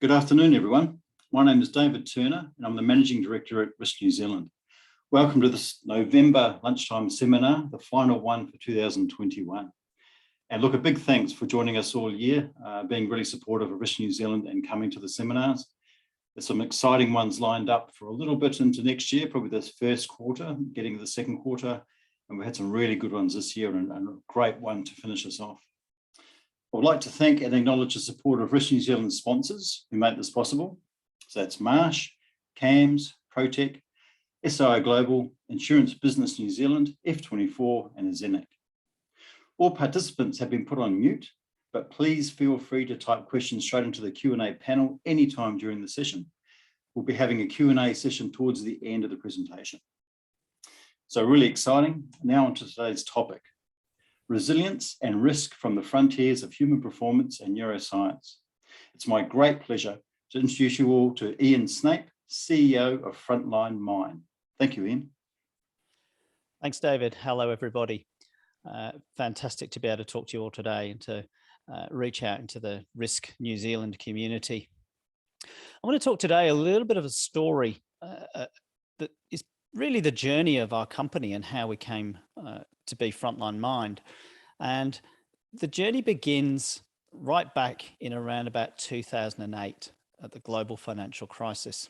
Good afternoon, everyone. My name is David Turner, and I'm the Managing Director at Risk New Zealand. Welcome to this November lunchtime seminar, the final one for 2021. And look, a big thanks for joining us all year, being really supportive of Risk New Zealand and coming to the seminars. There's some exciting ones lined up for a little bit into next year, probably this first quarter, getting to the second quarter. And we had some really good ones this year and a great one to finish us off. I would like to thank and acknowledge the support of Risk New Zealand sponsors who make this possible. So that's Marsh, CAMS, Protec, SIO Global, Insurance Business New Zealand, F24 and Azenic. All participants have been put on mute, but please feel free to type questions straight into the Q&A panel anytime during the session. We'll be having a Q&A session towards the end of the presentation. So really exciting. Now on to today's topic. Resilience and risk from the frontiers of human performance and neuroscience. It's my great pleasure to introduce you all to Ian Snape, CEO of Frontline Mind. Thank you, Ian. Thanks, David. Hello, everybody. Fantastic to be able to talk to you all today and to reach out into the Risk New Zealand community. I want to talk today a little bit of a story that is really the journey of our company and how we came to be Frontline Mind. And the journey begins right back in around about 2008 at the global financial crisis.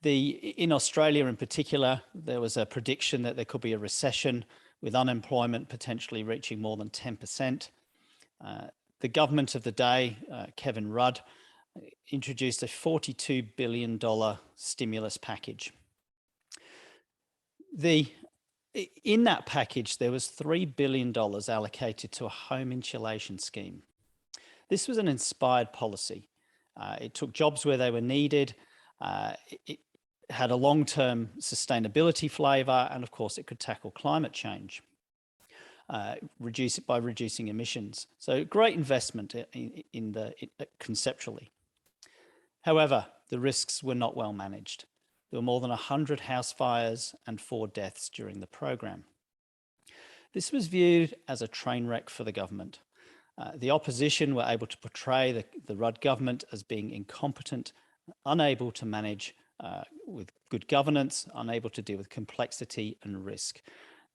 In Australia in particular, there was a prediction that there could be a recession with unemployment potentially reaching more than 10%. The government of the day, Kevin Rudd, introduced a $42 billion stimulus package. In that package, there was $3 billion allocated to a home insulation scheme. This was an inspired policy. It took jobs where they were needed. It had a long-term sustainability flavour, and of course, it could tackle climate change, reduce it by reducing emissions. So great investment conceptually. However, the risks were not well managed. There were more than 100 house fires and 4 deaths during the program. This was viewed as a train wreck for the government. The opposition were able to portray the Rudd government as being incompetent, unable to manage with good governance, unable to deal with complexity and risk.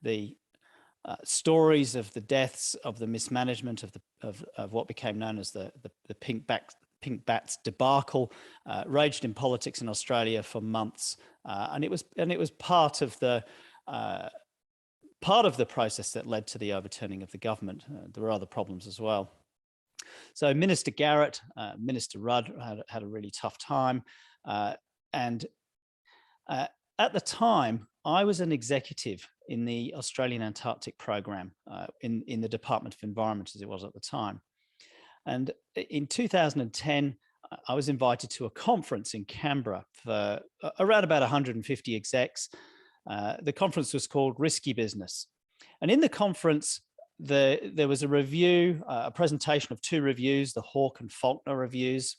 The stories of the deaths, of the mismanagement of what became known as the pink bats debacle raged in politics in Australia for months, and it was part of the process that led to the overturning of the government. There were other problems as well. So Minister Garrett, Minister Rudd had a really tough time, and at the time I was an executive in the Australian Antarctic program in the Department of Environment, as it was at the time. And in 2010, I was invited to a conference in Canberra for around about 150 execs. The conference was called Risky Business. And in the conference, there was a review, a presentation of 2 reviews, the Hawke and Faulkner reviews.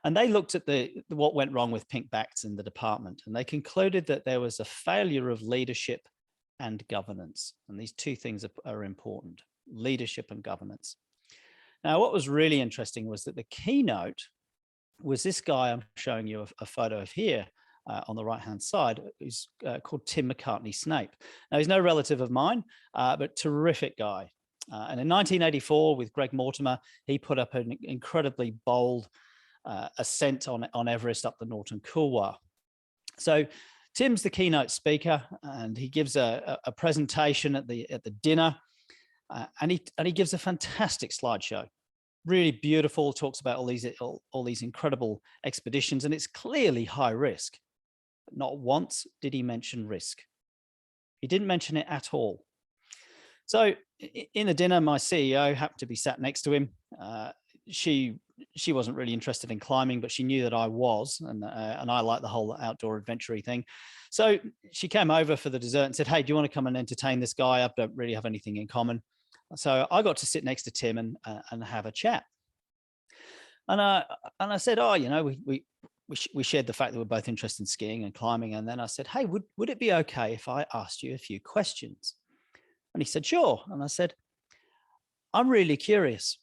And they looked at what went wrong with pink bats in the department. And they concluded that there was a failure of leadership and governance. And these 2 things are important, leadership and governance. Now, what was really interesting was that the keynote was this guy I'm showing you a photo of here on the right-hand side, who's called Tim Snape. Now, he's no relative of mine, but terrific guy. And in 1984, with Greg Mortimer, he put up an incredibly bold ascent on Everest up the Norton Couloir. So Tim's the keynote speaker, and he gives a presentation at the dinner. And he gives a fantastic slideshow, really beautiful, talks about all these incredible expeditions, and it's clearly high risk. Not once did he mention risk. He didn't mention it at all. So in the dinner, my CEO happened to be sat next to him. She wasn't really interested in climbing, but she knew that I was, and I like the whole outdoor adventure-y thing. So she came over for the dessert and said, "Hey, do you want to come and entertain this guy? I don't really have anything in common." So I got to sit next to Tim and have a chat. And I said, "Oh, you know, we shared the fact that we're both interested in skiing and climbing." And then I said, "Hey, would it be okay if I asked you a few questions?" And he said, "Sure." And I said, "I'm really curious.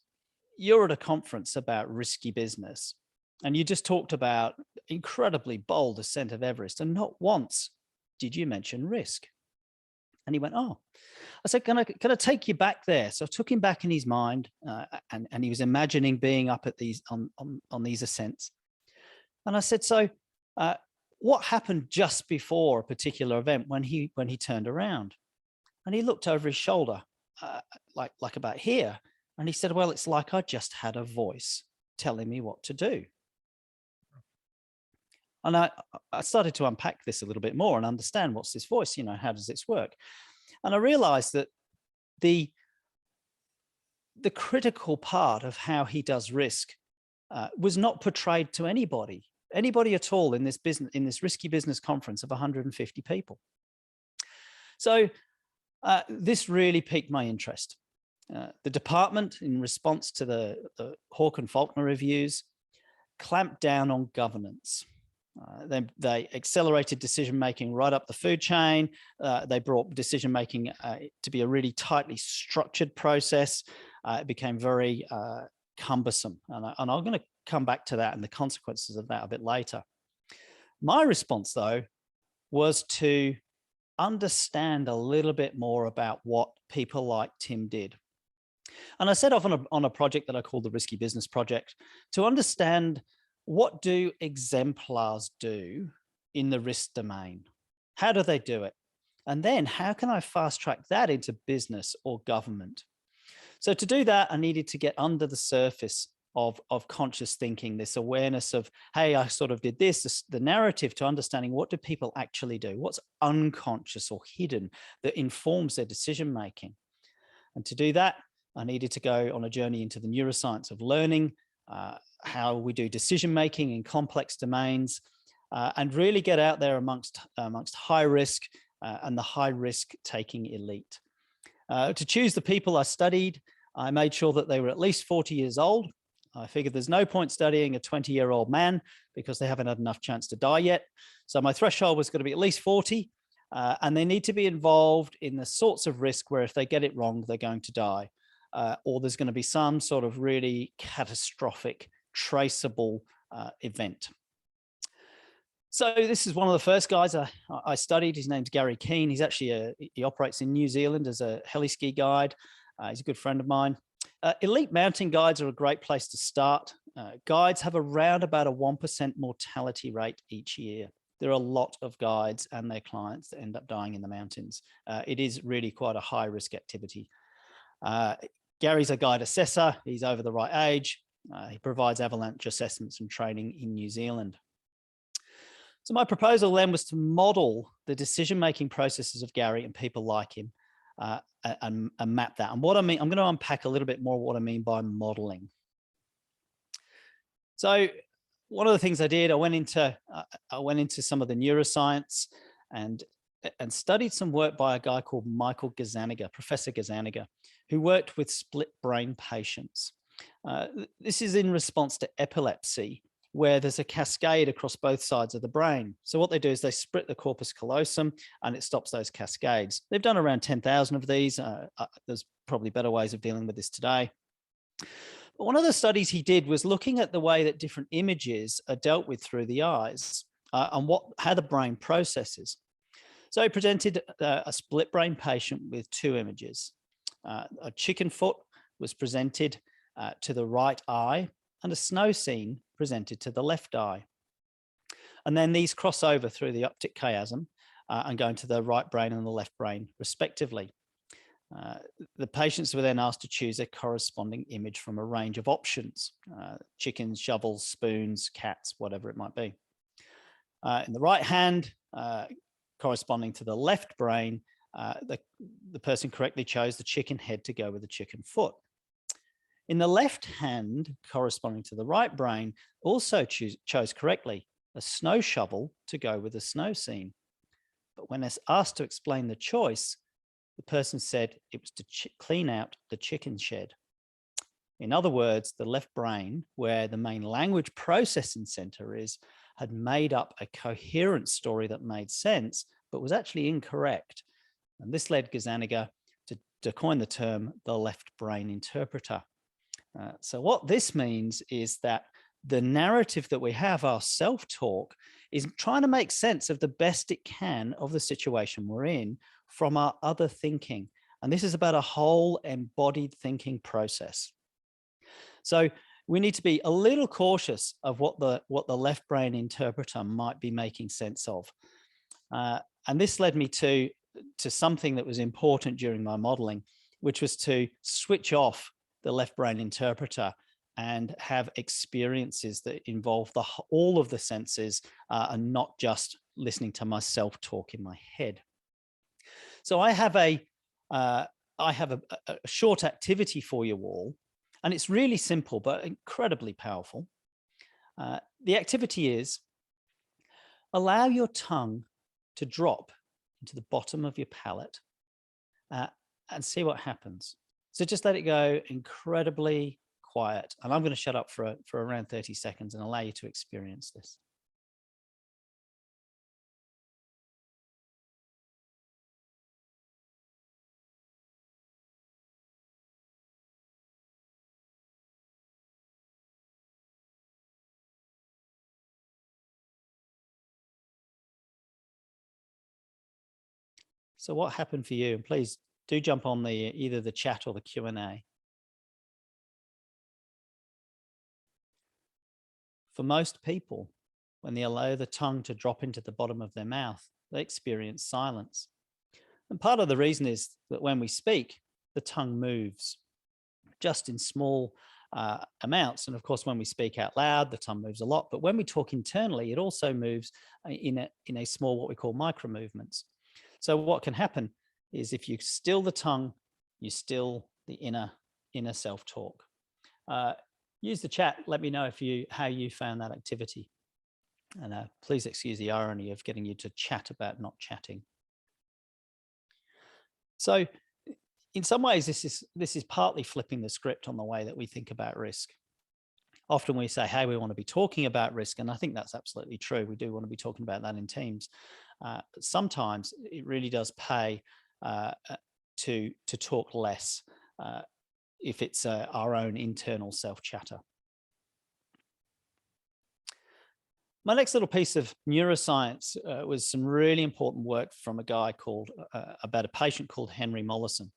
you're at a conference about risky business, and you just talked about incredibly bold ascent of Everest, and not once did you mention risk. And he went, oh. I said, can I take you back there? So I took him back in his mind, and he was imagining being up at these on these ascents. And I said, so what happened just before a particular event when he turned around? And he looked over his shoulder, like about here. And he said, well, it's like I just had a voice telling me what to do. And I started to unpack this a little bit more and understand, what's this voice? How does this work? And I realized that the critical part of how he does risk was not portrayed to anybody at all in this risky business conference of 150 people. So this really piqued my interest. The department, in response to the Hawke and Faulkner reviews, clamped down on governance. They accelerated decision-making right up the food chain. They brought decision-making to be a really tightly structured process. It became very cumbersome. And I'm going to come back to that and the consequences of that a bit later. My response, though, was to understand a little bit more about what people like Tim did. And I set off on a project that I called the Risky Business Project to understand, what do exemplars do in the risk domain? How do they do it? And then how can I fast track that into business or government? So to do that, I needed to get under the surface of conscious thinking, this awareness of, hey, I sort of did this, the narrative, to understanding, what do people actually do? What's unconscious or hidden that informs their decision making? And to do that, I needed to go on a journey into the neuroscience of learning, how we do decision making in complex domains, and really get out there amongst high risk and the high risk taking elite. To choose the people I studied, I made sure that they were at least 40 years old. I figured there's no point studying a 20-year-old man because they haven't had enough chance to die yet. So my threshold was going to be at least 40, and they need to be involved in the sorts of risk where if they get it wrong, they're going to die, or there's going to be some sort of really catastrophic, traceable event. So this is one of the first guys I studied. His name's Gary Keane. He's actually he operates in New Zealand as a heli-ski guide. He's a good friend of mine. Elite mountain guides are a great place to start. Guides have around about a 1% mortality rate each year. There are a lot of guides and their clients that end up dying in the mountains. It is really quite a high risk activity. Gary's a guide assessor. He's over the right age. He provides avalanche assessments and training in New Zealand. So my proposal then was to model the decision-making processes of Gary and people like him, and map that. And what I mean, I'm going to unpack a little bit more what I mean by modeling. So one of the things I did, I went into some of the neuroscience and studied some work by a guy called Michael Gazzaniga, Professor Gazzaniga, who worked with split brain patients. This is in response to epilepsy, where there's a cascade across both sides of the brain. So what they do is they split the corpus callosum and it stops those cascades. They've done around 10,000 of these. There's probably better ways of dealing with this today. But one of the studies he did was looking at the way that different images are dealt with through the eyes, and how the brain processes. So he presented a split brain patient with two images. A chicken foot was presented to the right eye, and a snow scene presented to the left eye. And then these cross over through the optic chiasm and go into the right brain and the left brain, respectively. The patients were then asked to choose a corresponding image from a range of options: chickens, shovels, spoons, cats, whatever it might be. In the right hand, corresponding to the left brain, the person correctly chose the chicken head to go with the chicken foot. In the left hand, corresponding to the right brain, also chose correctly a snow shovel to go with the snow scene. But when asked to explain the choice, the person said it was to clean out the chicken shed. In other words, the left brain, where the main language processing center is, had made up a coherent story that made sense, but was actually incorrect. And this led Gazzaniga to coin the term the left brain interpreter. So what this means is that the narrative that we have, our self-talk, is trying to make sense of the best it can of the situation we're in from our other thinking. And this is about a whole embodied thinking process. So we need to be a little cautious of what the left brain interpreter might be making sense of. And this led me to something that was important during my modeling, which was to switch off the left brain interpreter and have experiences that involve all of the senses and not just listening to my self-talk in my head. So I have a short activity for you all, and it's really simple but incredibly powerful. The activity is allow your tongue to drop into the bottom of your palate and see what happens. So just let it go incredibly quiet. And I'm going to shut up for around 30 seconds and allow you to experience this. So what happened for you? And please do jump on either the chat or the Q&A. For most people, when they allow the tongue to drop into the bottom of their mouth, they experience silence. And part of the reason is that when we speak, the tongue moves just in small amounts. And of course, when we speak out loud, the tongue moves a lot. But when we talk internally, it also moves in a small, what we call micro movements. So what can happen is if you still the tongue, you still the inner self-talk. Use the chat. Let me know how you found that activity. And please excuse the irony of getting you to chat about not chatting. So in some ways, this is partly flipping the script on the way that we think about risk. Often we say, hey, we want to be talking about risk. And I think that's absolutely true. We do want to be talking about that in teams. But sometimes it really does pay to talk less if it's our own internal self-chatter. My next little piece of neuroscience was some really important work from a guy about a patient called Henry Mollison.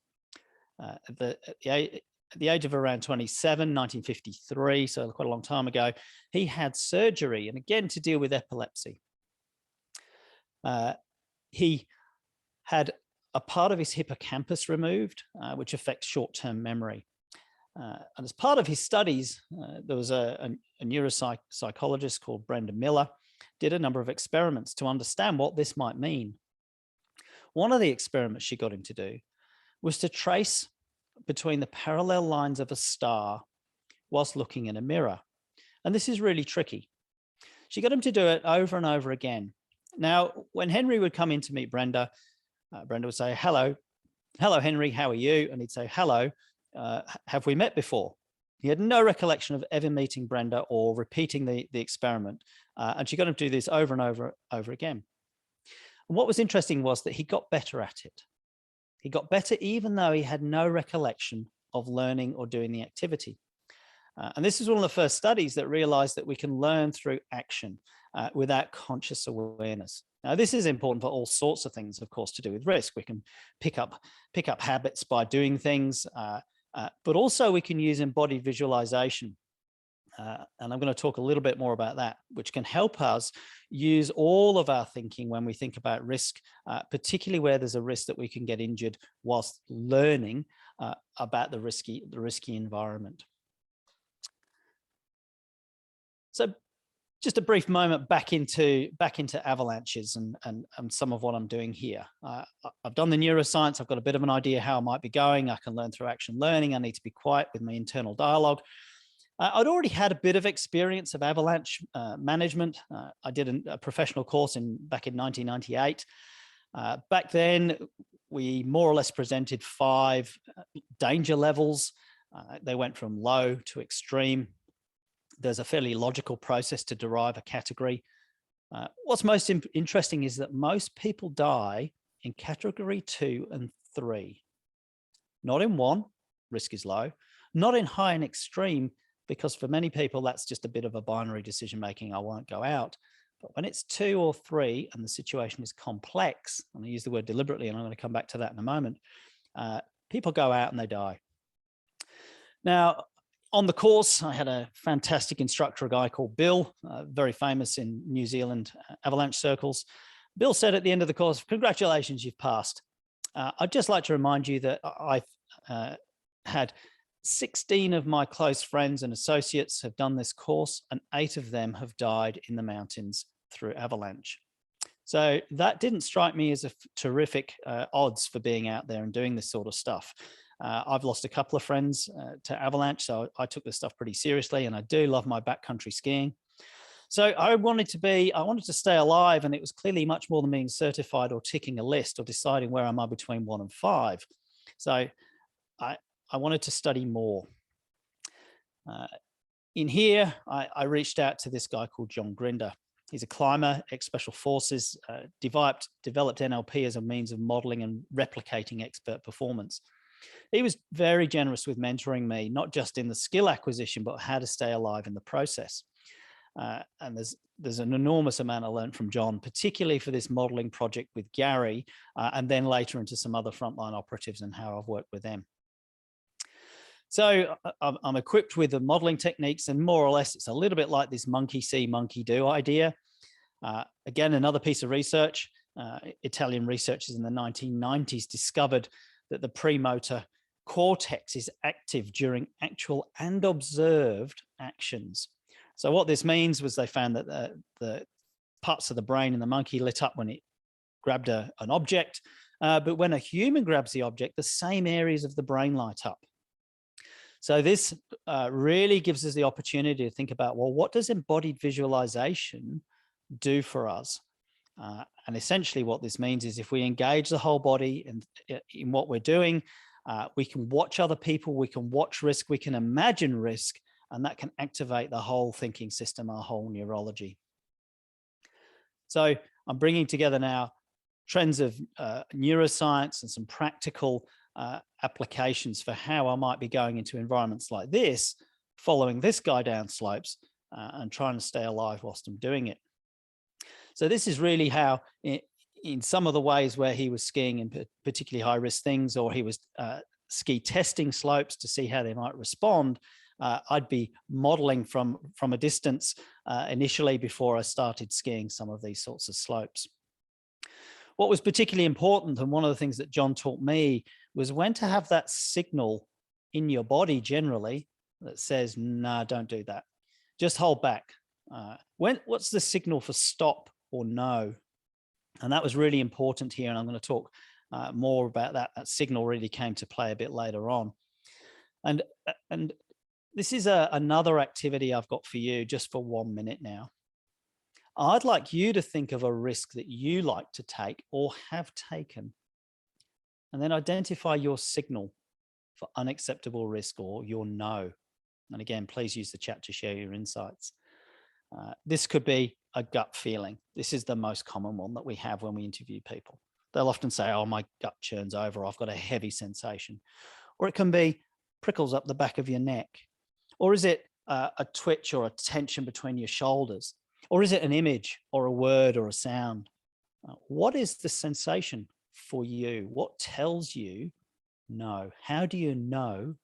At the age of around 27, 1953, so quite a long time ago, he had surgery, and again to deal with epilepsy. He had a part of his hippocampus removed, which affects short-term memory. And as part of his studies, there was a neuropsychologist called Brenda Miller, did a number of experiments to understand what this might mean. One of the experiments she got him to do was to trace between the parallel lines of a star whilst looking in a mirror. And this is really tricky. She got him to do it over and over again. Now, when Henry would come in to meet Brenda, Brenda would say, hello, Henry, how are you? And he'd say, hello, have we met before? He had no recollection of ever meeting Brenda or repeating the experiment. And she got him to do this over and over again. And what was interesting was that he got better at it. He got better even though he had no recollection of learning or doing the activity. And this is one of the first studies that realized that we can learn through action without conscious awareness. Now, this is important for all sorts of things, of course, to do with risk. We can pick up habits by doing things, but also we can use embodied visualization. And I'm going to talk a little bit more about that, which can help us use all of our thinking when we think about risk, particularly where there's a risk that we can get injured whilst learning about the risky environment. So just a brief moment back into avalanches and some of what I'm doing here. I've done the neuroscience. I've got a bit of an idea how I might be going. I can learn through action learning. I need to be quiet with my internal dialogue. I'd already had a bit of experience of avalanche management. I did a professional course back in 1998. Back then, we more or less presented 5 danger levels. They went from low to extreme. There's a fairly logical process to derive a category. What's most interesting is that most people die in category 2 and 3. Not in 1, risk is low, not in high and extreme, because for many people, that's just a bit of a binary decision making. I won't go out. But when it's 2 or 3 and the situation is complex, and I use the word deliberately, and I'm going to come back to that in a moment, people go out and they die. Now, on the course, I had a fantastic instructor, a guy called Bill, very famous in New Zealand avalanche circles. Bill said at the end of the course, "Congratulations, you've passed." I'd just like to remind you that I've had 16 of my close friends and associates have done this course, and 8 of them have died in the mountains through avalanche. So that didn't strike me as a terrific odds for being out there and doing this sort of stuff. I've lost a couple of friends to avalanche, so I took this stuff pretty seriously, and I do love my backcountry skiing. So I wanted to stay alive, and it was clearly much more than being certified or ticking a list or deciding where am I between 1 and 5. So I wanted to study more. In here, I reached out to this guy called John Grinder. He's a climber, ex-special forces, developed NLP as a means of modeling and replicating expert performance. He was very generous with mentoring me, not just in the skill acquisition, but how to stay alive in the process. And there's an enormous amount I learned from John, particularly for this modeling project with Gary, and then later into some other frontline operatives and how I've worked with them. So I'm equipped with the modeling techniques, and more or less it's a little bit like this monkey see, monkey do idea. Again, another piece of research. Italian researchers in the 1990s discovered that the premotor cortex is active during actual and observed actions. So what this means was they found that the parts of the brain in the monkey lit up when it grabbed an object, but when a human grabs the object, the same areas of the brain light up. So this really gives us the opportunity to think about, well, what does embodied visualization do for us? And essentially what this means is if we engage the whole body in what we're doing, we can watch other people, we can watch risk, we can imagine risk, and that can activate the whole thinking system, our whole neurology. So I'm bringing together now trends of neuroscience and some practical applications for how I might be going into environments like this, following this guy down slopes and trying to stay alive whilst I'm doing it. So this is really how, in some of the ways where he was skiing in particularly high risk things, or he was ski testing slopes to see how they might respond, I'd be modeling from a distance initially before I started skiing some of these sorts of slopes. What was particularly important, and one of the things that John taught me, was when to have that signal in your body generally that says, no, don't do that. Just hold back. What's the signal for stop or no? And that was really important here. And I'm going to talk more about that. That signal really came to play a bit later on. And this is another activity I've got for you just for 1 minute now. I'd like you to think of a risk that you like to take or have taken, and then identify your signal for unacceptable risk or your no. And again, please use the chat to share your insights. This could be a gut feeling. This is the most common one that we have when we interview people. They'll often say, oh, my gut churns over, I've got a heavy sensation. Or it can be prickles up the back of your neck. Or is it a twitch or a tension between your shoulders? Or is it an image or a word or a sound? What is the sensation for you? What tells you no? How do you know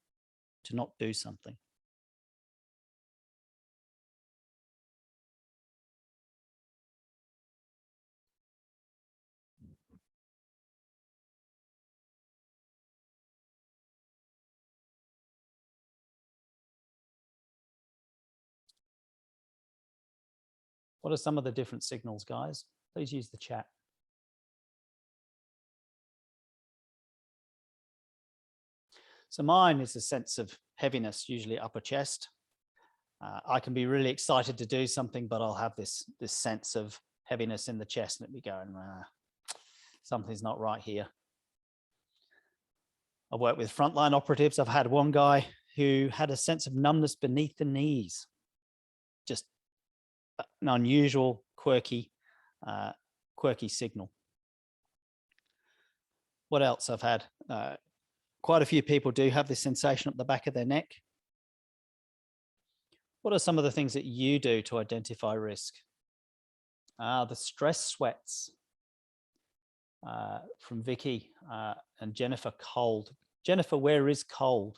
to not do something? What are some of the different signals, guys? Please use the chat. So mine is a sense of heaviness, usually upper chest. I can be really excited to do something, but I'll have this sense of heaviness in the chest and it'll be going, something's not right here. I've worked with frontline operatives. I've had one guy who had a sense of numbness beneath the knees. Just an unusual, quirky signal. What else I've had? quite a few people do have this sensation up the back of their neck. What are some of the things that you do to identify risk? The stress sweats from Vicky and Jennifer. Cold. Jennifer, where is cold?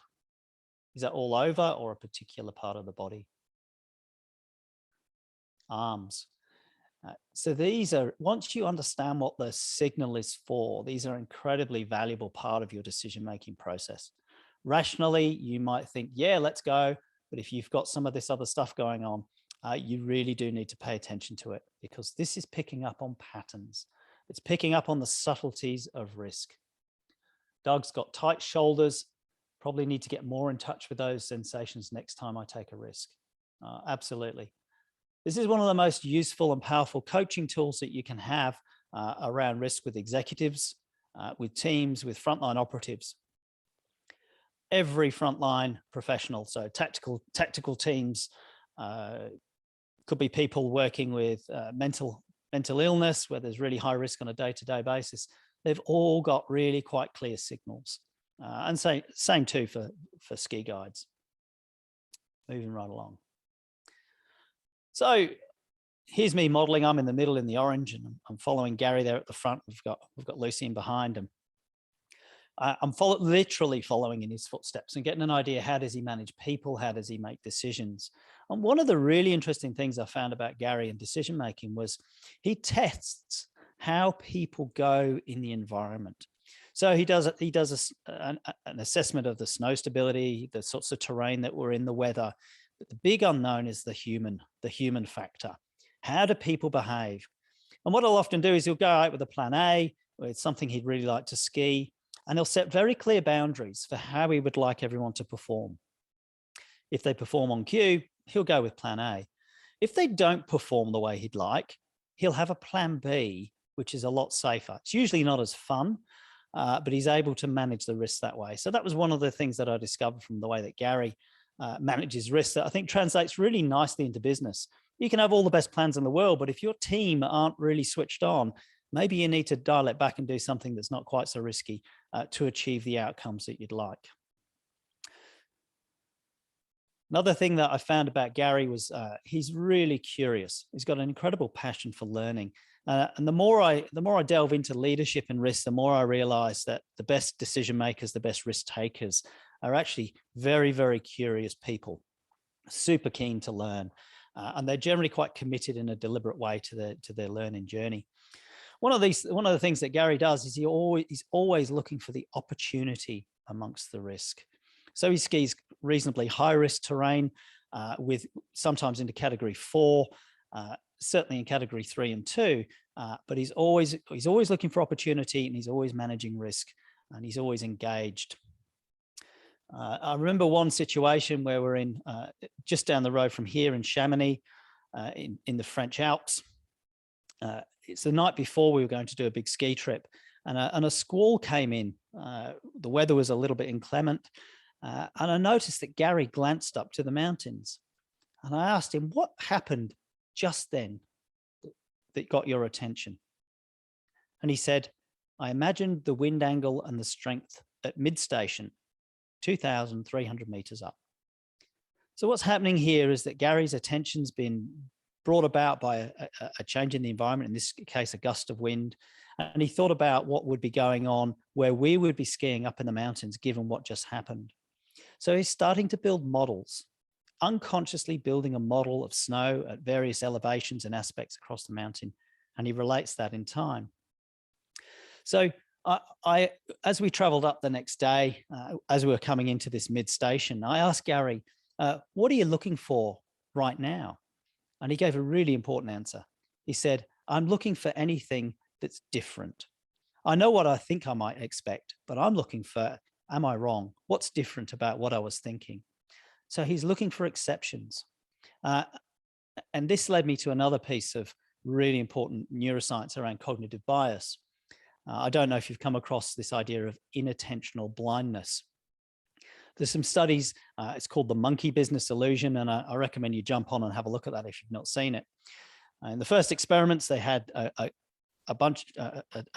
Is that all over or a particular part of the body? Arms. So these are, once you understand what the signal is for, these are an incredibly valuable part of your decision-making process. Rationally, you might think, yeah, let's go. But if you've got some of this other stuff going on, you really do need to pay attention to it, because this is picking up on patterns. It's picking up on the subtleties of risk. Doug's got tight shoulders. Probably need to get more in touch with those sensations next time I take a risk. Absolutely. This is one of the most useful and powerful coaching tools that you can have around risk with executives, with teams, with frontline operatives. Every frontline professional, so tactical teams, could be people working with mental illness, where there's really high risk on a day-to-day basis. They've all got really quite clear signals. And same too for ski guides. Moving right along. So here's me modeling. I'm in the middle in the orange, and I'm following Gary there at the front. We've got Lucy in behind him. I'm literally following in his footsteps and getting an idea, how does he manage people? How does he make decisions? And one of the really interesting things I found about Gary and decision making was he tests how people go in the environment. So he does an assessment of the snow stability, the sorts of terrain that we're in, the weather. But the big unknown is the human factor. How do people behave? And what he'll often do is he'll go out with a plan A, or it's something he'd really like to ski, and he'll set very clear boundaries for how he would like everyone to perform. If they perform on cue, he'll go with plan A. If they don't perform the way he'd like, he'll have a plan B, which is a lot safer. It's usually not as fun, but he's able to manage the risk that way. So that was one of the things that I discovered from the way that Gary manages risk that I think translates really nicely into business. You can have all the best plans in the world, but if your team aren't really switched on, maybe you need to dial it back and do something that's not quite so risky to achieve the outcomes that you'd like. Another thing that I found about Gary was he's really curious. He's got an incredible passion for learning. And the more I delve into leadership and risk, the more I realize that the best decision makers, the best risk takers are actually very, very curious people, super keen to learn. And they're generally quite committed in a deliberate way to their learning journey. One of the things that Gary does is he's always looking for the opportunity amongst the risk. So he skis reasonably high risk terrain, with sometimes into category 4, certainly in category 3 and 2. But he's always looking for opportunity, and he's always managing risk, and he's always engaged. I remember one situation where we're in just down the road from here in Chamonix, in the French Alps. It's the night before we were going to do a big ski trip, and a squall came in. The weather was a little bit inclement, and I noticed that Gary glanced up to the mountains, and I asked him, what happened just then that got your attention? And he said, I imagined the wind angle and the strength at mid-station, 2,300 meters up. So what's happening here is that Gary's attention's been brought about by a change in the environment, in this case, a gust of wind. And he thought about what would be going on where we would be skiing up in the mountains, given what just happened. So he's starting to build models, unconsciously building a model of snow at various elevations and aspects across the mountain. And he relates that in time. So as we traveled up the next day, as we were coming into this mid-station, I asked Gary, what are you looking for right now? And he gave a really important answer. He said, I'm looking for anything that's different. I know what I think I might expect, but I'm looking for, am I wrong? What's different about what I was thinking? So he's looking for exceptions. And this led me to another piece of really important neuroscience around cognitive bias. I don't know if you've come across this idea of inattentional blindness. There's some studies, it's called the monkey business illusion, and I recommend you jump on and have a look at that if you've not seen it. In the first experiments, they had a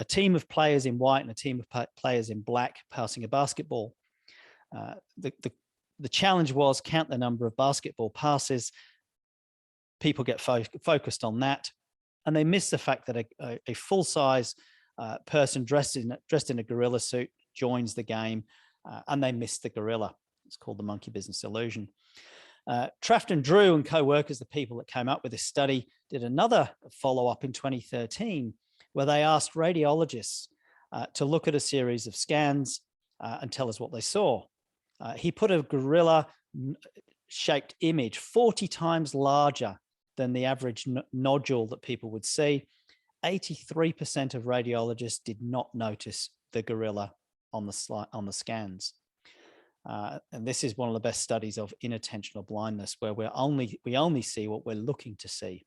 team of players in white and a team of players in black passing a basketball. The challenge was count the number of basketball passes. People get focused on that, and they miss the fact that a full-size person dressed in a gorilla suit joins the game, and they miss the gorilla. It's called the monkey business illusion. Traft and Drew and co-workers, the people that came up with this study, did another follow-up in 2013 where they asked radiologists to look at a series of scans and tell us what they saw. He put a gorilla-shaped image 40 times larger than the average nodule that people would see. 83% of radiologists did not notice the gorilla on the scans. And this is one of the best studies of inattentional blindness, where we only see what we're looking to see.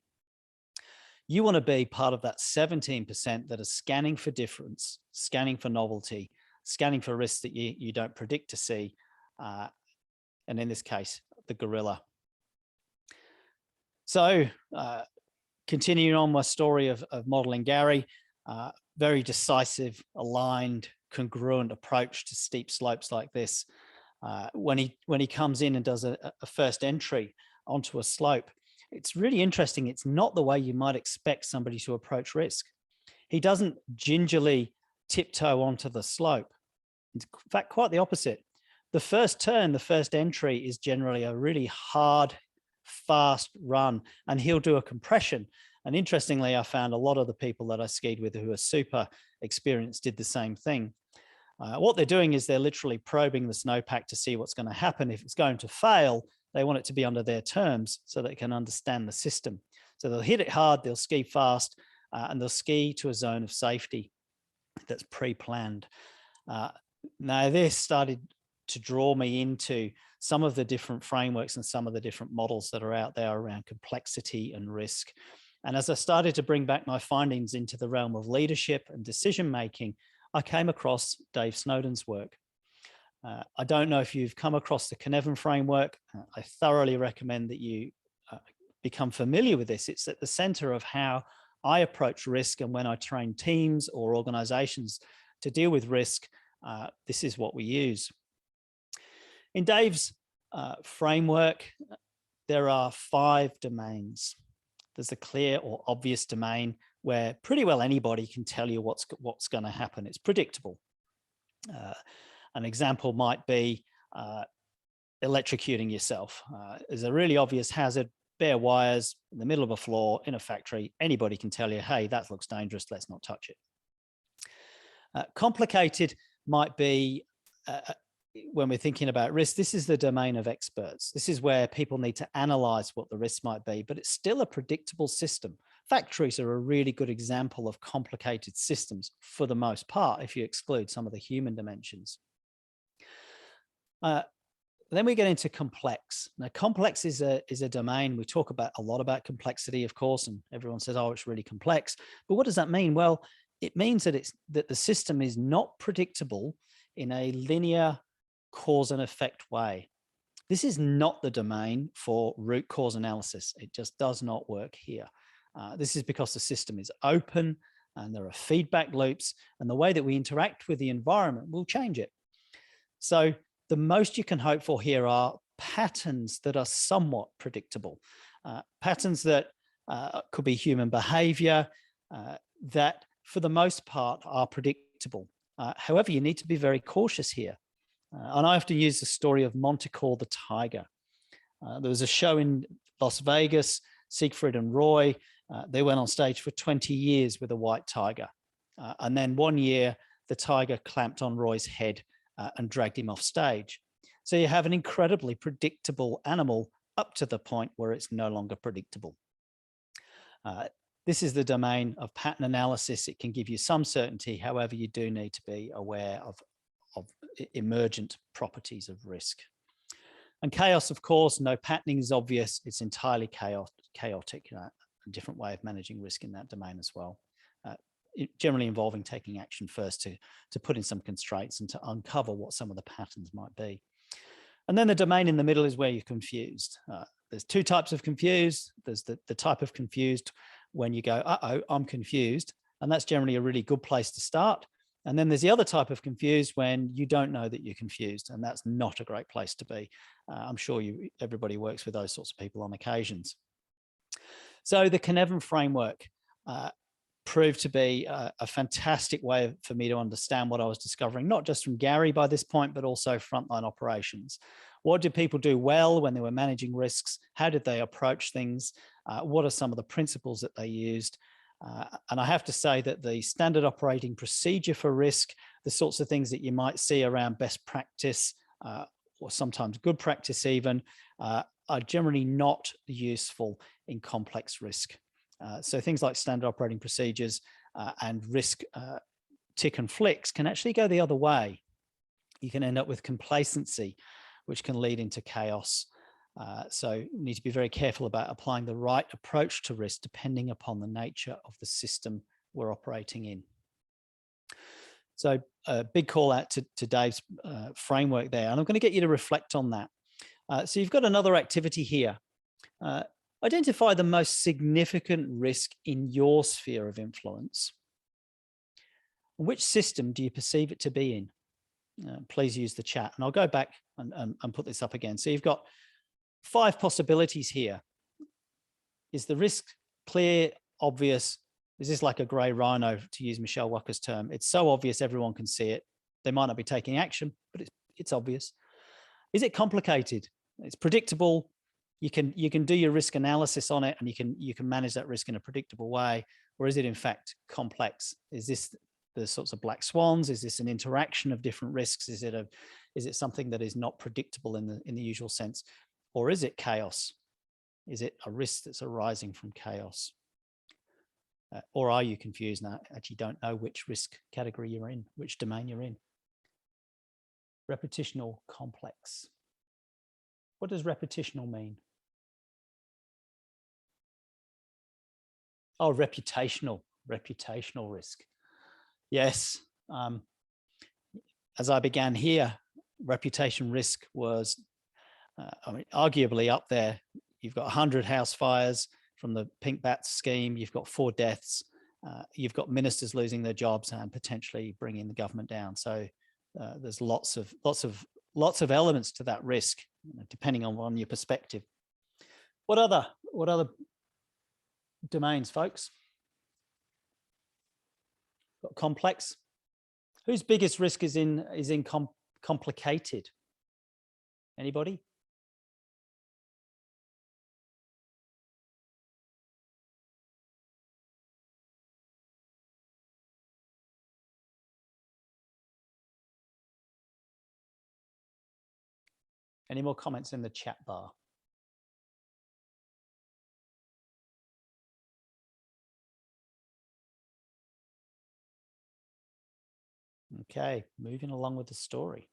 You want to be part of that 17% that are scanning for difference, scanning for novelty, scanning for risks that you don't predict to see, and in this case, the gorilla. So continuing on my story of modeling Gary, very decisive, aligned, congruent approach to steep slopes like this. When he comes in and does a first entry onto a slope, it's really interesting. It's not the way you might expect somebody to approach risk. He doesn't gingerly tiptoe onto the slope. In fact, quite the opposite. The first turn, the first entry is generally a really hard, fast run, and he'll do a compression. And interestingly, I found a lot of the people that I skied with who are super experienced did the same thing. What they're doing is they're literally probing the snowpack to see what's going to happen. If it's going to fail, they want it to be under their terms so they can understand the system. So they'll hit it hard, they'll ski fast, and they'll ski to a zone of safety that's pre-planned. Now, this started to draw me into some of the different frameworks and some of the different models that are out there around complexity and risk. And as I started to bring back my findings into the realm of leadership and decision-making, I came across Dave Snowden's work. I don't know if you've come across the Cynefin framework. I thoroughly recommend that you become familiar with this. It's at the center of how I approach risk, and when I train teams or organizations to deal with risk, this is what we use. In Dave's framework, there are 5 domains. There's a clear or obvious domain where pretty well anybody can tell you what's going to happen. It's predictable. An example might be electrocuting yourself. There's a really obvious hazard, bare wires in the middle of a floor in a factory. Anybody can tell you, hey, that looks dangerous, let's not touch it. Complicated might be when we're thinking about risk. This is the domain of experts. This is where people need to analyze what the risk might be, but it's still a predictable system. Factories are a really good example of complicated systems for the most part, if you exclude some of the human dimensions. Then we get into complex. Now, complex is a domain. We talk a lot about complexity, of course, and everyone says, oh, it's really complex. But what does that mean? Well, it means that the system is not predictable in a linear cause and effect way. This is not the domain for root cause analysis. It just does not work here. This is because the system is open and there are feedback loops, and the way that we interact with the environment will change it. So the most you can hope for here are patterns that are somewhat predictable, patterns that could be human behavior that for the most part are predictable. However, you need to be very cautious here. And I often use the story of Montecore the tiger. There was a show in Las Vegas, Siegfried and Roy. They went on stage for 20 years with a white tiger. And then one year, the tiger clamped on Roy's head and dragged him off stage. So you have an incredibly predictable animal up to the point where it's no longer predictable. This is the domain of pattern analysis. It can give you some certainty. However, you do need to be aware of emergent properties of risk. And chaos, of course, no patterning is obvious. It's entirely chaotic, a different way of managing risk in that domain as well. Generally involving taking action first to put in some constraints and to uncover what some of the patterns might be. And then the domain in the middle is where you're confused. There's 2 types of confused. There's the type of confused when you go, uh-oh, I'm confused. And that's generally a really good place to start. And then there's the other type of confused when you don't know that you're confused, and that's not a great place to be. I'm sure everybody works with those sorts of people on occasions. So the Cynefin framework proved to be a fantastic way for me to understand what I was discovering, not just from Gary by this point, but also frontline operations. What did people do well when they were managing risks? How did they approach things? What are some of the principles that they used? And I have to say that the standard operating procedure for risk, the sorts of things that you might see around best practice, or sometimes good practice even, are generally not useful in complex risk. So things like standard operating procedures and risk tick and flicks can actually go the other way. You can end up with complacency, which can lead into chaos. So you need to be very careful about applying the right approach to risk depending upon the nature of the system we're operating in. So a big call out to Dave's framework there, and I'm going to get you to reflect on that. So you've got another activity here. Identify the most significant risk in your sphere of influence. Which system do you perceive it to be in? Please use the chat, and I'll go back and put this up again. So you've got 5 possibilities here. Is the risk clear, obvious? Is this like a grey rhino, to use Michelle Walker's term? It's so obvious everyone can see it. They might not be taking action, but it's obvious. Is it complicated? It's predictable. You can do your risk analysis on it, and you can manage that risk in a predictable way. Or is it in fact complex? Is this the sorts of black swans? Is this an interaction of different risks? Is it something that is not predictable in the usual sense? Or is it chaos? Is it a risk that's arising from chaos? Or are you confused now? Actually don't know which risk category you're in, which domain you're in. Reputational complex. What does reputational mean? Oh, reputational risk. Yes. As I began here, reputation risk was arguably up there. You've got 100 house fires from the Pink Bats scheme. You've got 4 deaths. You've got ministers losing their jobs and potentially bringing the government down. So there's lots of elements to that risk, depending on your perspective. What other domains, folks? Got complex. Whose biggest risk is in complicated? Anybody? Any more comments in the chat bar? Okay, moving along with the story.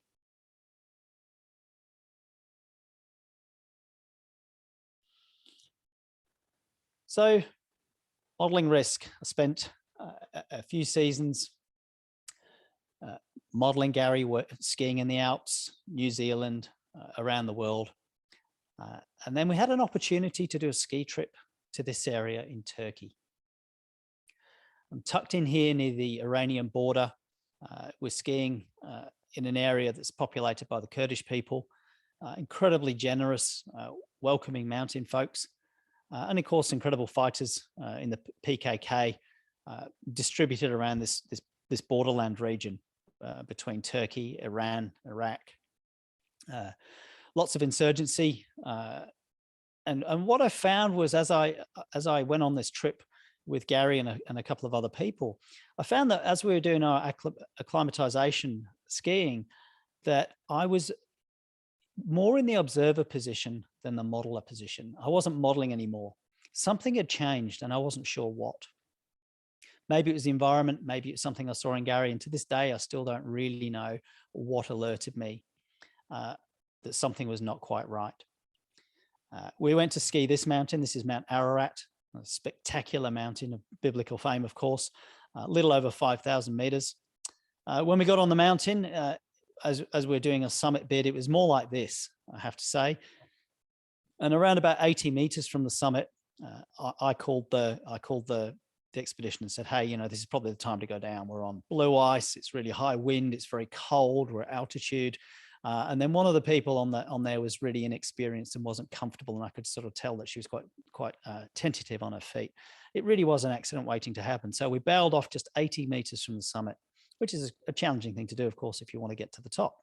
So, modeling risk. I spent a few seasons modeling Gary, skiing in the Alps, New Zealand, around the world. And then we had an opportunity to do a ski trip to this area in Turkey. I'm tucked in here near the Iranian border. We're skiing in an area that's populated by the Kurdish people, incredibly generous, welcoming mountain folks, and of course, incredible fighters in the PKK distributed around this borderland region between Turkey, Iran, Iraq. Lots of insurgency. And what I found was as I went on this trip with Gary and a couple of other people, I found that as we were doing our acclimatization skiing, that I was more in the observer position than the modeler position. I wasn't modeling anymore. Something had changed and I wasn't sure what. Maybe it was the environment, maybe it's something I saw in Gary, and to this day, I still don't really know what alerted me that something was not quite right. We went to ski this mountain. This is Mount Ararat, a spectacular mountain of biblical fame, of course, a little over 5,000 meters. When we got on the mountain, as we're doing a summit bid, it was more like this, I have to say. And around about 80 meters from the summit, I called the expedition and said, hey, you know, this is probably the time to go down. We're on blue ice. It's really high wind. It's very cold. We're at altitude. And then one of the people on there was really inexperienced and wasn't comfortable. And I could sort of tell that she was quite tentative on her feet. It really was an accident waiting to happen. So we bailed off just 80 meters from the summit, which is a challenging thing to do, of course, if you want to get to the top.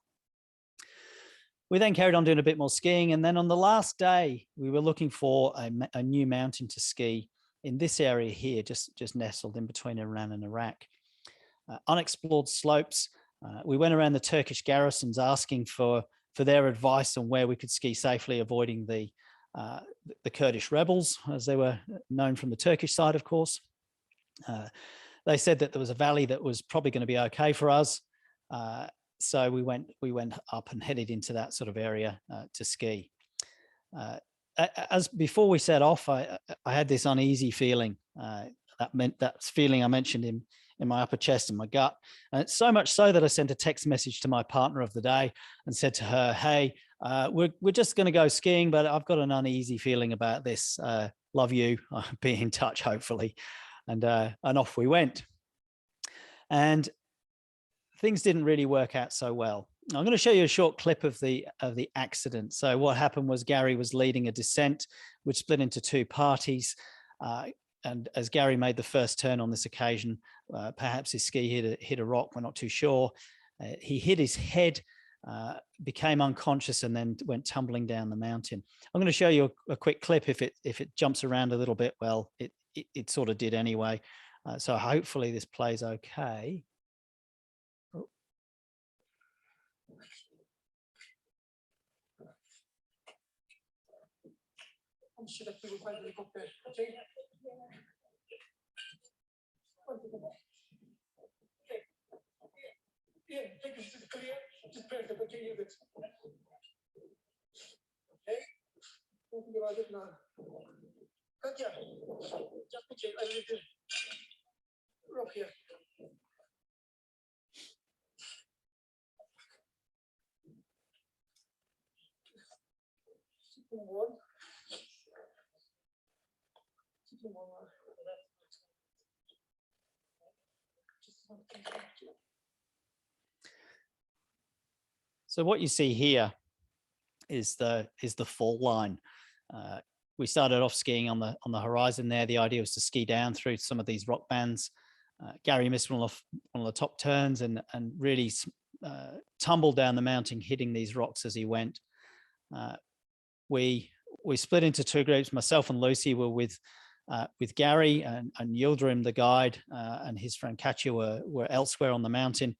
We then carried on doing a bit more skiing. And then on the last day, we were looking for a new mountain to ski in this area here, just nestled in between Iran and Iraq. Unexplored slopes. We went around the Turkish garrisons asking for their advice on where we could ski safely, avoiding the Kurdish rebels, as they were known from the Turkish side, of course. They said that there was a valley that was probably going to be okay for us. So we went up and headed into that sort of area to ski. As before we set off, I had this uneasy feeling. That feeling I mentioned in my upper chest and my gut. And it's so much so that I sent a text message to my partner of the day and said to her, hey, we're just going to go skiing, but I've got an uneasy feeling about this. Love you. I'll be in touch, hopefully. And off we went. And things didn't really work out so well. I'm going to show you a short clip of the accident. So what happened was Gary was leading a descent, which split into two parties. And as Gary made the first turn on this occasion, perhaps his ski hit a rock. We're not too sure. He hit his head, became unconscious, and then went tumbling down the mountain. I'm going to show you a quick clip. If it jumps around a little bit, well, it sort of did anyway. So hopefully this plays okay. Should have people find helicopter. Okay. Yeah, take this to the clear. Just press the button. Okay. Don't think about it now. Katya, just okay. I need to rock here. One. So what you see here is the fall line. We started off skiing on the horizon there. The idea was to ski down through some of these rock bands. Gary missed one of the top turns and really tumbled down the mountain, hitting these rocks as he went. We split into two groups. Myself and Lucy were with Gary, and Yildirim, the guide, and his friend Katya were elsewhere on the mountain.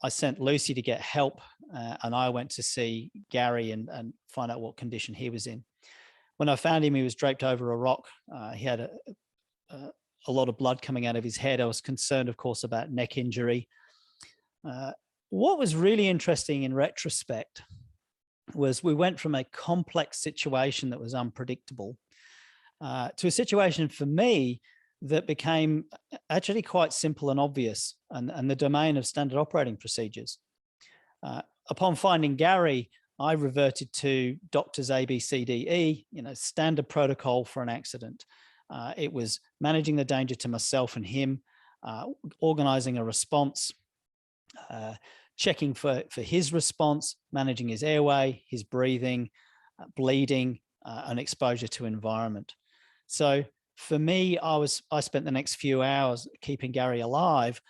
I sent Lucy to get help, and I went to see Gary and find out what condition he was in. When I found him, he was draped over a rock. He had a lot of blood coming out of his head. I was concerned, of course, about neck injury. What was really interesting in retrospect was we went from a complex situation that was unpredictable to a situation for me that became actually quite simple and obvious, and the domain of standard operating procedures. Upon finding Gary, I reverted to doctors A, B, C, D, E, standard protocol for an accident. It was managing the danger to myself and him, organizing a response, checking for his response, managing his airway, his breathing, bleeding, and exposure to environment. So for me, I spent the next few hours keeping Gary alive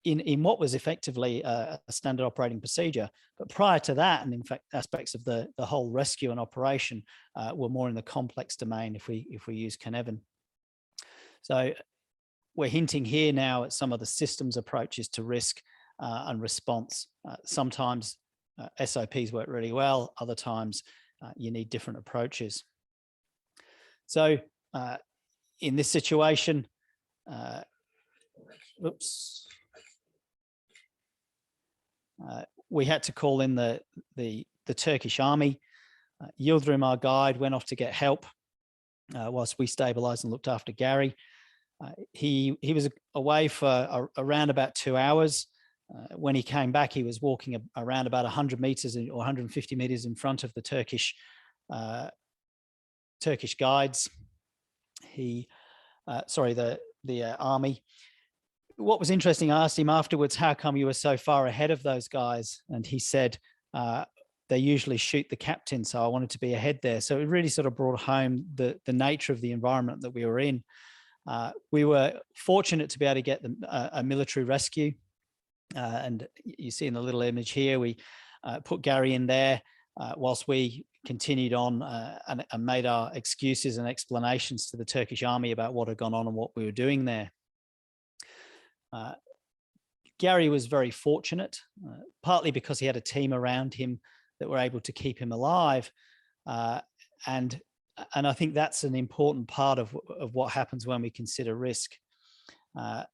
in what was effectively a standard operating procedure. But prior to that, and in fact, aspects of the whole rescue and operation were more in the complex domain if we use Cynefin. So we're hinting here now at some of the systems approaches to risk and response. Sometimes SOPs work really well. Other times you need different approaches. So in this situation, we had to call in the Turkish army. Yildirim, our guide, went off to get help whilst we stabilized and looked after Gary. He was away for around about 2 hours. When he came back, he was walking around about 100 meters or 150 meters in front of the Turkish guides. The the army. What was interesting, I asked him afterwards, how come you were so far ahead of those guys? And he said, they usually shoot the captain, so I wanted to be ahead there. So it really sort of brought home the nature of the environment that we were in. We were fortunate to be able to get a military rescue. And you see in the little image here, we put Gary in there whilst we continued on and made our excuses and explanations to the Turkish army about what had gone on and what we were doing there. Gary was very fortunate, partly because he had a team around him that were able to keep him alive. And I think that's an important part of what happens when we consider risk. And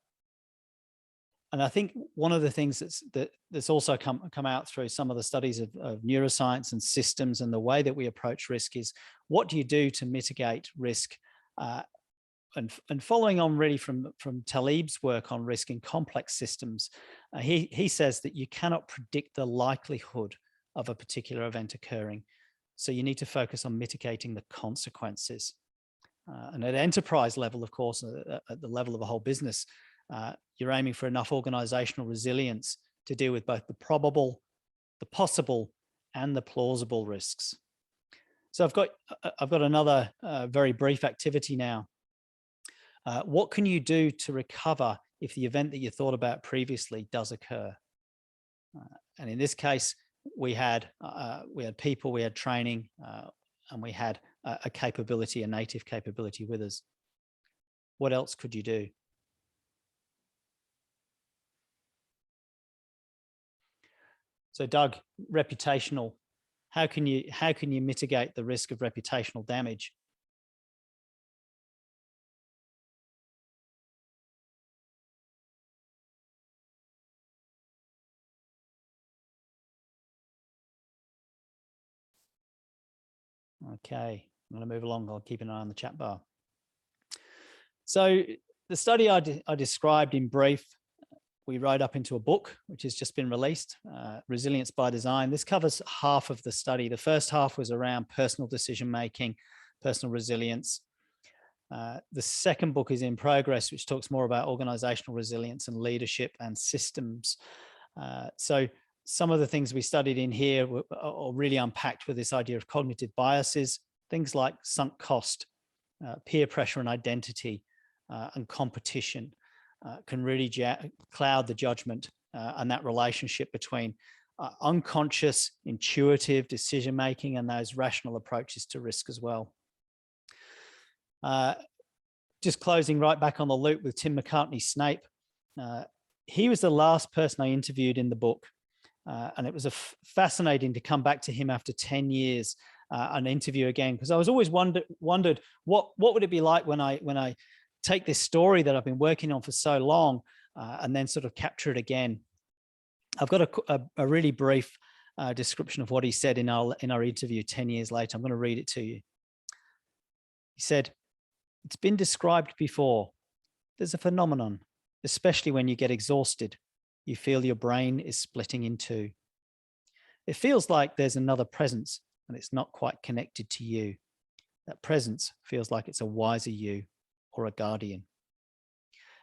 I think one of the things that's also come out through some of the studies of neuroscience and systems and the way that we approach risk is, what do you do to mitigate risk? And following on really from Talib's work on risk in complex systems, he says that you cannot predict the likelihood of a particular event occurring. So you need to focus on mitigating the consequences. And at enterprise level, of course, at the level of a whole business, you're aiming for enough organizational resilience to deal with both the probable, the possible, and the plausible risks. So I've got another very brief activity now. What can you do to recover if the event that you thought about previously does occur? And in this case, we had people, we had training, and we had a capability, a native capability with us. What else could you do? So Doug, reputational, how can you mitigate the risk of reputational damage? Okay, I'm going to move along. I'll keep an eye on the chat bar. So the study I described in brief, we wrote up into a book, which has just been released, Resilience by Design. This covers half of the study. The first half was around personal decision-making, personal resilience. The second book is in progress, which talks more about organizational resilience and leadership and systems. So some of the things we studied in here are really unpacked with this idea of cognitive biases, things like sunk cost, peer pressure and identity, and competition can really cloud the judgment and that relationship between unconscious, intuitive decision-making and those rational approaches to risk as well. Just closing right back on the loop with Tim McCartney-Snape. He was the last person I interviewed in the book. And it was fascinating to come back to him after 10 years and interview again, because I was always wondered what would it be like when I take this story that I've been working on for so long and then sort of capture it again. I've got a really brief description of what he said in our interview 10 years later. I'm going to read it to you. He said, "It's been described before. There's a phenomenon, especially when you get exhausted. You feel your brain is splitting in two. It feels like there's another presence and it's not quite connected to you. That presence feels like it's a wiser you or a guardian.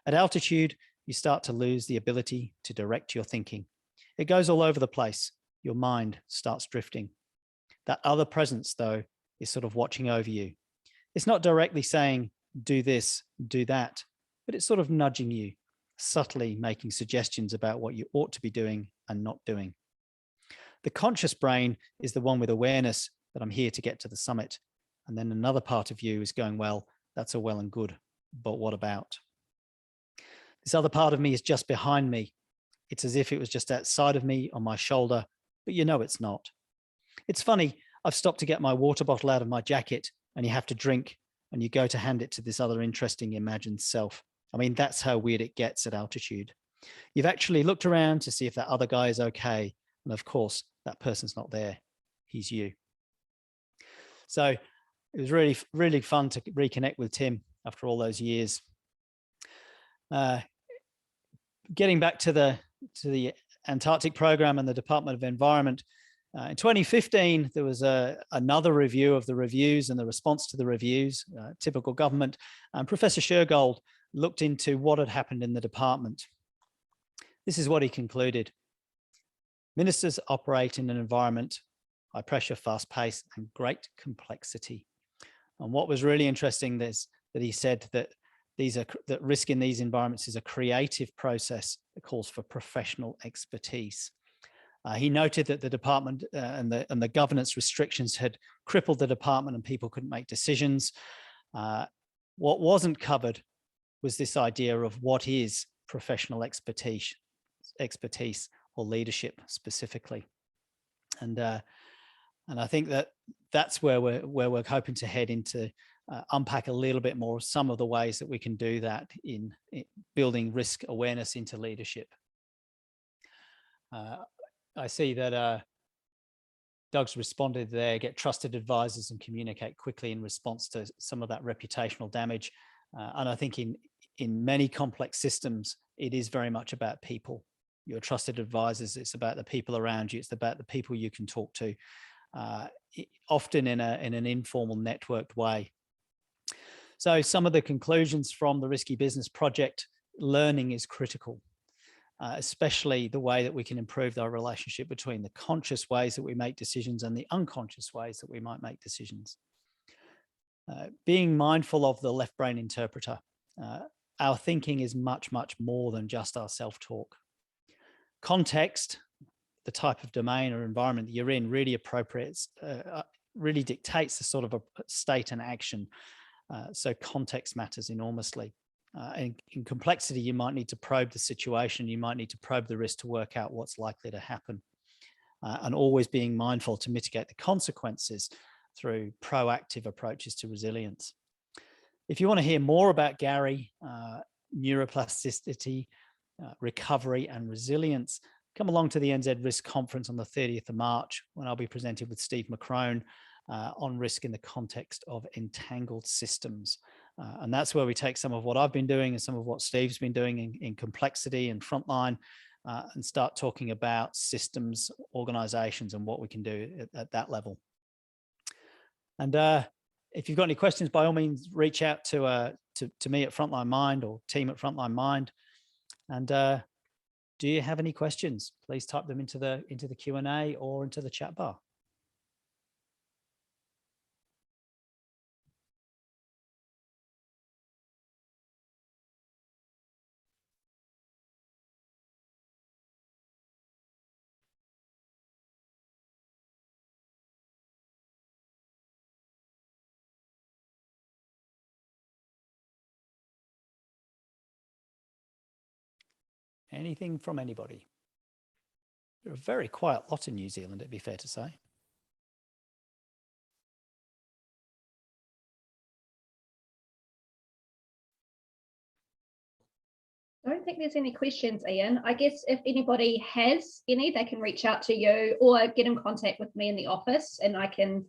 At altitude, you start to lose the ability to direct your thinking. It goes all over the place. Your mind starts drifting. That other presence, though, is sort of watching over you. It's not directly saying, do this, do that, but it's sort of nudging you, subtly making suggestions about what you ought to be doing and not doing. The conscious brain is the one with awareness that I'm here to get to the summit. And then another part of you is going, well, that's all well and good, but what about? This other part of me is just behind me. It's as if it was just outside of me on my shoulder, but you know it's not. It's funny, I've stopped to get my water bottle out of my jacket and you have to drink and you go to hand it to this other interesting imagined self. I mean, that's how weird it gets at altitude. You've actually looked around to see if that other guy is okay. And of course, that person's not there. He's you. So it was really, really fun to reconnect with Tim after all those years. Getting back to the Antarctic program and the Department of Environment, in 2015, there was another review of the reviews and the response to the reviews, typical government. And Professor Shergold looked into what had happened in the department. This is what he concluded. Ministers operate in an environment, high pressure, fast pace, and great complexity. And what was really interesting is that he said that that risk in these environments is a creative process that calls for professional expertise. He noted that the department and the governance restrictions had crippled the department and people couldn't make decisions. What wasn't covered was this idea of what is professional expertise or leadership specifically. And I think that's where we're hoping to head into, unpack a little bit more some of the ways that we can do that in building risk awareness into leadership. I see that Doug's responded there, get trusted advisors and communicate quickly in response to some of that reputational damage. And I think in many complex systems, it is very much about people. Your trusted advisors, it's about the people around you. It's about the people you can talk to, often in an informal, networked way. So some of the conclusions from the Risky Business Project: learning is critical, especially the way that we can improve our relationship between the conscious ways that we make decisions and the unconscious ways that we might make decisions. Being mindful of the left brain interpreter. Our thinking is much, much more than just our self-talk. Context, the type of domain or environment that you're in, really really dictates the sort of a state and action. So context matters enormously. And in complexity, you might need to probe the situation. You might need to probe the risk to work out what's likely to happen. And always being mindful to mitigate the consequences through proactive approaches to resilience. If you want to hear more about Gary, neuroplasticity, recovery and resilience, come along to the NZ Risk Conference on the 30th of March, when I'll be presenting with Steve McCrone on risk in the context of entangled systems. And that's where we take some of what I've been doing and some of what Steve's been doing in complexity and frontline, and start talking about systems, organizations, and what we can do at that level. And if you've got any questions, by all means, reach out to me at Frontline Mind or team at Frontline Mind. And do you have any questions? Please type them into the Q&A or into the chat bar. Anything from anybody? You're a very quiet lot in New Zealand, it'd be fair to say. I don't think there's any questions, Ian. I guess if anybody has any, they can reach out to you or get in contact with me in the office, and I can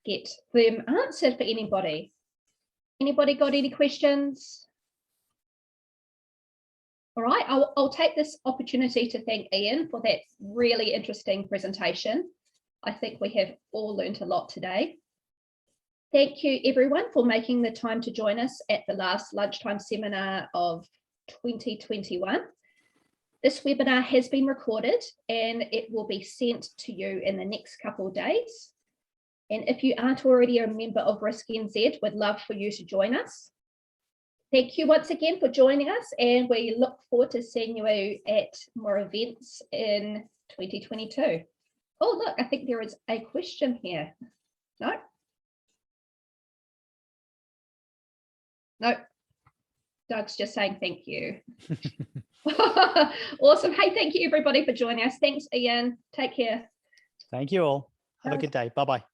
get them answered for anybody. Anybody got any questions? All right, I'll take this opportunity to thank Ian for that really interesting presentation. I think we have all learned a lot today. Thank you everyone for making the time to join us at the last lunchtime seminar of 2021. This webinar has been recorded and it will be sent to you in the next couple of days. And if you aren't already a member of RiskNZ, we'd love for you to join us. Thank you once again for joining us, and we look forward to seeing you at more events in 2022. Oh, look, I think there is a question here. No? No. Doug's just saying thank you. Awesome. Hey, thank you everybody for joining us. Thanks, Ian. Take care. Thank you all. Have a good day. Bye-bye.